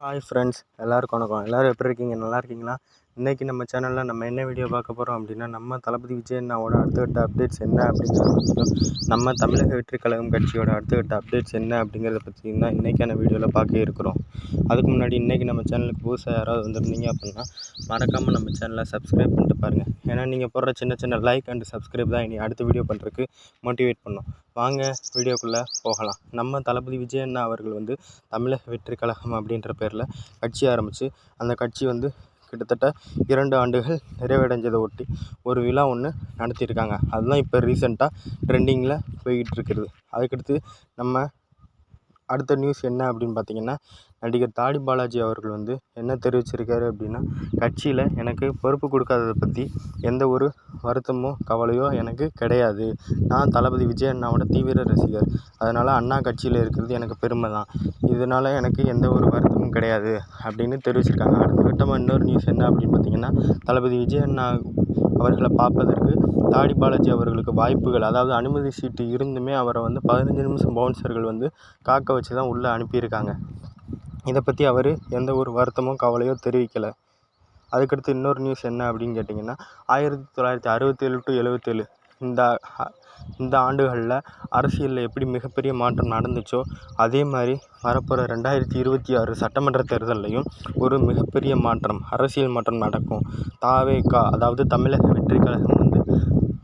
Hi friends, எல்லாருக்கும் வணக்கம். எல்லோரும் எப்படி இருக்கீங்க? நல்லா இருக்கீங்களா? இன்றைக்கி நம்ம சேனலில் நம்ம என்ன வீடியோ பார்க்க போகிறோம் அப்படின்னா, நம்ம தளபதி விஜய் அண்ணாவோட அடுத்தகட்ட அப்டேட்ஸ் என்ன அப்படிங்கிறத பற்றியும், நம்ம தமிழக வெற்றிக் கழகம் கட்சியோட அடுத்தகட்ட அப்டேட்ஸ் என்ன அப்படிங்கிறத பற்றியும் தான் இன்றைக்கான வீடியோவில் பார்க்க இருக்கிறோம். அதுக்கு முன்னாடி இன்றைக்கி நம்ம சேனலுக்கு புதுசாக யாராவது வந்திருந்தீங்க அப்படின்னா, மறக்காமல் நம்ம சேனலை சப்ஸ்கிரைப் பண்ணிட்டு பாருங்கள். ஏன்னா நீங்கள் போடுற சின்ன சின்ன லைக் அண்ட் சப்ஸ்கிரைப் தான் இனி அடுத்த வீடியோ பண்ணுறதுக்கு மோட்டிவேட் பண்ணும். வாங்க வீடியோக்குள்ளே போகலாம். நம்ம தளபதி விஜய் அண்ணா அவர்கள் வந்து தமிழக வெற்றிக் கழகம் அப்படின்ற பேரில் கட்சி ஆரம்பித்து, அந்த கட்சி வந்து கிட்டத்தட்ட 2 ஆண்டுகள் நிறைவடைஞ்சதை ஒட்டி ஒரு விழா ஒன்று நடத்தியிருக்காங்க. அதுதான் இப்போ ரீசெண்டாக ட்ரெண்டிங்கில் போய்கிட்டு இருக்கிறது. அதுக்கடுத்து நம்ம அடுத்த நியூஸ் என்ன அப்படின்னு பார்த்திங்கன்னா, நடிகர் தாடி பாலாஜி அவர்கள் வந்து என்ன தெரிவிச்சிருக்காரு அப்படின்னா, கட்சியில் எனக்கு பொறுப்பு கொடுக்காததை பற்றி எந்த ஒரு வருத்தமோ கவலையோ எனக்கு கிடையாது. நான் தளபதி விஜய் அண்ணாவோட தீவிர ரசிகர். அதனால் அண்ணா கட்சியில் இருக்கிறது எனக்கு பெருமை தான். இதனால் எனக்கு எந்த ஒரு வருத்தமும் கிடையாது அப்படின்னு தெரிவிச்சிருக்காங்க. அடுத்த கட்டமாக இன்னொரு நியூஸ் என்ன அப்படின்னு பார்த்திங்கன்னா, தளபதி விஜய் அண்ணா அவர்களை பார்ப்பதற்கு தாடி பாலாஜி அவர்களுக்கு வாய்ப்புகள், அதாவது அனுமதி சீட்டு இருந்துமே அவரை வந்து 15 நிமிஷம் பவுன்சர்கள் வந்து காக்க வச்சு தான் உள்ளே அனுப்பியிருக்காங்க. இதை பற்றி அவர் எந்த ஒரு வருத்தமோ கவலையோ தெரிவிக்கலை. அதுக்கடுத்து இன்னொரு நியூஸ் என்ன அப்படின்னு கேட்டிங்கன்னா, 1967 to 77 இந்த ஆண்டுகளில் அரசியலில் எப்படி மிகப்பெரிய மாற்றம் நடந்துச்சோ, அதே மாதிரி வரப்போகிற 2026 சட்டமன்ற தேர்தல்லையும் ஒரு மிகப்பெரிய மாற்றம், அரசியல் மாற்றம் நடக்கும். தாவேகா, அதாவது தமிழக வெற்றிக் கழகம் வந்து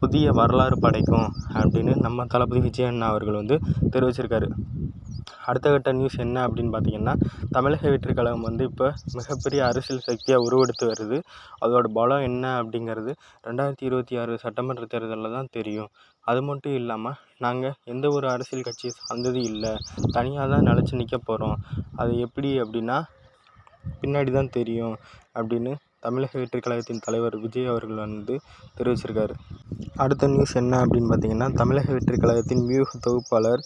புதிய வரலாறு படைக்கும் அப்படின்னு நம்ம தளபதி விஜய் அண்ணா அவர்கள் வந்து தெரிவிச்சிருக்காரு. அடுத்த கட்ட நியூஸ் என்ன அப்படின்னு பார்த்திங்கன்னா, தமிழக வெற்றிக் கழகம் வந்து இப்போ மிகப்பெரிய அரசியல் சக்தியாக உருவெடுத்து வருது. அதோட பலம் என்ன அப்படிங்கிறது 2026 சட்டமன்ற தேர்தலில் தான் தெரியும். அது மட்டும் இல்லாமல், நாங்கள் எந்த ஒரு அரசியல் கட்சியை சார்ந்தது இல்லை, தனியாக தான் நிலச்சி நிற்க போகிறோம். அது எப்படி அப்படின்னா பின்னாடி தான் தெரியும் அப்படின்னு தமிழக வெற்றிக் கழகத்தின் தலைவர் விஜய் அவர்கள் வந்து தெரிவிச்சிருக்காரு. அடுத்த நியூஸ் என்ன அப்படின்னு பார்த்திங்கன்னா, தமிழக வெற்றிக் கழகத்தின் வியூக தொகுப்பாளர்,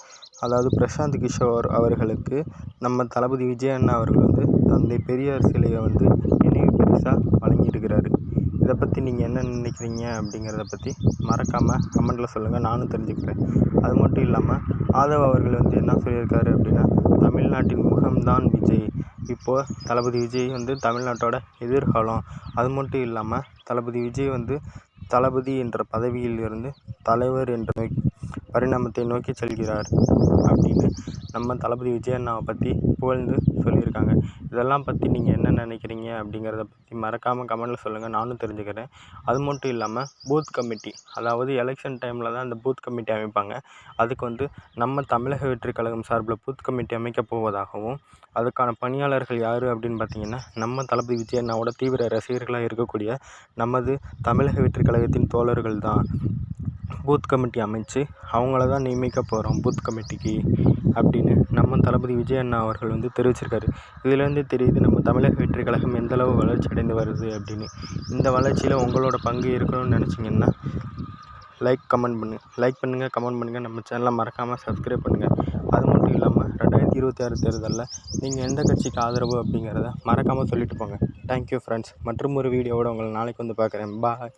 அதாவது பிரசாந்த் கிஷோர் அவர்களுக்கு நம்ம தளபதி விஜய் அண்ணா அவர்கள் வந்து தந்தை பெரியார் சிலையை வந்து நினைவு பரிசாக வழங்கியிருக்கிறாரு. இதை பற்றி நீங்கள் என்ன நினைக்கிறீங்க அப்படிங்கிறத பற்றி மறக்காமல் கமெண்ட்டில் சொல்லுங்கள், நானும் தெரிஞ்சுக்கிறேன். அது மட்டும் இல்லாமல் ஆதவ் அவர்கள் வந்து என்ன சொல்லியிருக்காரு அப்படின்னா, தமிழ்நாட்டின் முகம்தான் விஜய். இப்போது தளபதி விஜய் வந்து தமிழ்நாட்டோட எதிர்காலம். அது மட்டும் இல்லாமல் தளபதி விஜய் வந்து தளபதி என்ற பதவியில் இருந்து தலைவர் என்ற பரிணாமத்தை நோக்கி செல்கிறார் அப்படின்னு நம்ம தளபதி விஜய் அண்ணாவை பற்றி புகழ்ந்து சொல்லியிருக்காங்க. இதெல்லாம் பற்றி நீங்கள் என்ன நினைக்கிறீங்க அப்படிங்கிறத பற்றி மறக்காமல் கமெண்ட்டில் சொல்லுங்கள், நானும் தெரிஞ்சுக்கிறேன். அது மட்டும் இல்லாமல் பூத் கமிட்டி, அதாவது எலெக்ஷன் டைமில் தான் இந்த பூத் கமிட்டி அமைப்பாங்க. அதுக்கு வந்து நம்ம தமிழக வெற்றிக் கழகம் சார்பில் பூத் கமிட்டி அமைக்கப் போவதாகவும், அதுக்கான பணியாளர்கள் யார் அப்படின்னு பார்த்திங்கன்னா, நம்ம தளபதி விஜய் அண்ணாவோட தீவிர ரசிகர்களாக இருக்கக்கூடிய நமது தமிழக வெற்றிக் கழகத்தின் தோழர்கள் தான் பூத் கமிட்டி அமைச்சு அவங்கள தான் நியமிக்க போகிறோம் பூத் கமிட்டிக்கு அப்படின்னு நம்ம தளபதி விஜய் அண்ணா அவர்கள் வந்து தெரிவிச்சிருக்காரு. இதுலேருந்து தெரியுது நம்ம தமிழக வெற்றிக் கழகம் எந்தளவு வளர்ச்சி அடைந்து வருது அப்படின்னு. இந்த வளர்ச்சியில் உங்களோட பங்கு இருக்கணும்னு நினச்சிங்கன்னா லைக் பண்ணுங்கள், கமெண்ட் பண்ணுங்கள். நம்ம சேனலை மறக்காமல் சப்ஸ்கிரைப் பண்ணுங்கள். அது மட்டும் இல்லாமல் 2026 தேர்தலில் நீங்கள் எந்த கட்சிக்கு ஆதரவு அப்படிங்கிறத மறக்காமல் சொல்லிட்டு போங்க. Thank you friends. மற்றும் ஒரு வீடியோவோட உங்களை நாளைக்கு வந்து பார்க்குறேன். பாய்.